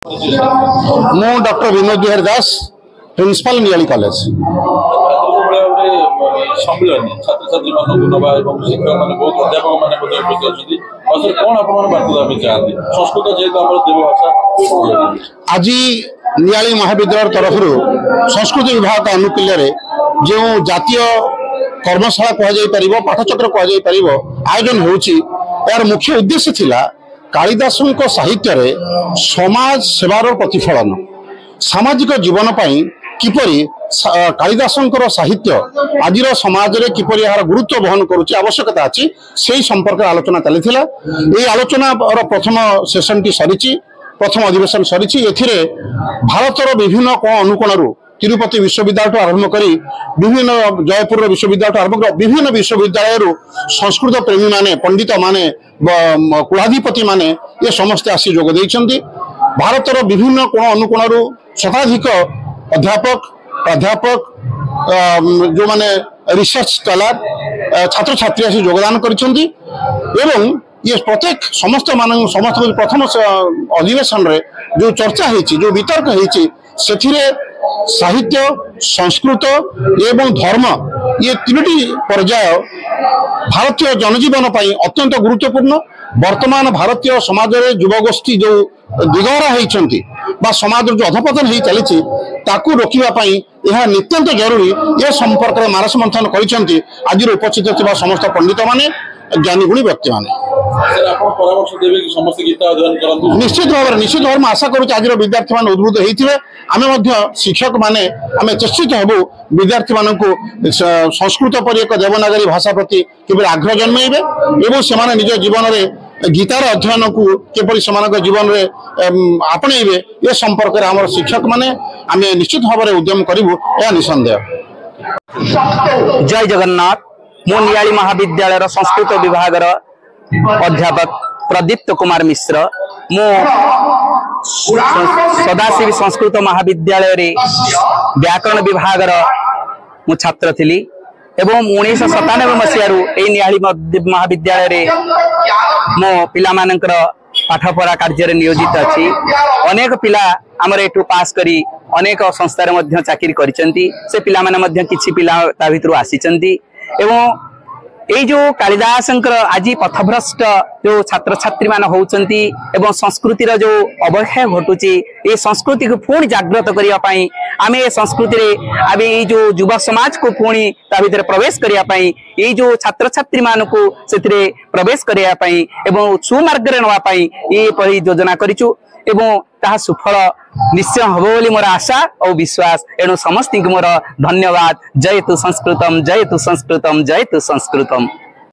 मु डॉक्टर विनोद बिहार दास principal Niali college सम्मेलन छात्र छात्री मानक नवा एवं शिक्षक माने बहुत अध्यापक माने उपस्थित अछथि असर कोन आपण बार्ता देबे चाहते संस्कृत जेहेतु हमर देवभाषा आज नियाली महाविद्यालय तरफ संस्कृत विभाग अनुकूल्य रे जो जातीय कर्मशाला कह जाई परिबो पाठचक्र कह जाई परिबो आयोजन होउची यार मुख्य उद्देश्य थिला कालिदासंक साहित्य रे समाज सेवार प्रतिफलन सामाजिक जीवन पाई किपरि कालिदासंकर साहित्य आजिर समाज रे किपरि यार गुरुत्व वहन करूची आवश्यकता अछि सेही संपर्क आलोचना चलीथिला एई आलोचना प्रथम सेशन टी सरीची प्रथम अधिवेशन सरीची एथिरे भारतर विभिन्न कोण अनुकोणरू तिरुपति विश्वविद्यालय आरंभ करी विभिन्न जयपुर विश्वविद्यालय आरंभ कर विभिन्न विश्वविद्यालय संस्कृत प्रेमी माने पंडित माने कुलाधिपति माने ये समस्त आसी जोग देइछन्ति भारतर विभिन्न कोण अनुकोणरू शताधिक अध्यापक प्राध्यापक जो माने रिसर्च स्कॉलर छात्र छात्री आसी योगदान करिछन्ति एवं ये प्रत्येक समस्त प्रथम अधिवेशन रे जो चर्चा हेछि जो वितर्क हेछि सेथिरे साहित्य संस्कृत एवं धर्म ये तीनोटी पर्याय भारतीय जनजीवन पाई अत्यंत गुरुत्वपूर्ण वर्तमान भारतीय समाज रे युवगोष्ठी जो दिगहरा होइछन्ति बा समाज जो अधपतन होई चलीछि ताकू रोकिबा पाई यह नित्यंत जरूरी ये संपर्क रे मानस मंथन करिछन्ति आज उपस्थित थिबा समस्त पंडित माने ज्ञानी गुणी व्यक्ति माने परामर्श देबे कि समस्त गीता अध्ययन करंतु निश्चित भाव आशा करूँ आज विद्यार्थी मान उद्बुद्ध होइथिबे आमे मध्य शिक्षक माने आमे चेष्टित हेबु विद्यार्थी मानकु संस्कृत पर एक देवनागरी भाषा प्रति केवल आग्रह जन्मेइबे एवं सेमाने निज जीवन रे गीतार अध्ययन को केपरि समानक जीवन रे आपणेइबे ए संपर्क रे हमर शिक्षक माने आमे निश्चित भाव रे उद्यम करिवु या निसंदेह। जय जगन्नाथ। मो नियाली महाविद्यालय संस्कृत विभाग अध्यापक प्रदीप्त कुमार मिश्र मो सदाशिव संस्कृत महाविद्यालय रे व्याकरण विभाग मु छात्र थिली एवं 1997 मसीहारू ए नियाली महाविद्यालय रे मो पिला मानकर पाठपढ़ा कार्य नियोजित अच्छी अनेक पिला आमर एठू पास करी अनेक संस्था रे चाकरी करिसेंती से पिला माने मध्य किछि पिला ता भितरु आसीचंती एवं ये जो कालिदासंकर आज पथभ्रष्ट जो छात्र छात्री मान होउचंती एवं संस्कृतिर जो अवक्षय घटुची ये संस्कृति को पुणी जागृत करिया पई आमे ये संस्कृति रे आबे ये जो युवा समाज को पुणी ता भीतर प्रवेश करिया पई ये जो छात्र छात्री मान को सेथिरे प्रवेश करिया पई एवं सुमार्ग रे नवा पई ये परि योजना करिचु एवं ताहा सुफल निश्चय हबो बोली मोर आशा और विश्वास एणु समस्त मोर धन्यवाद। जय तु संस्कृतम जय तु संस्कृतम जय तु संस्कृतम।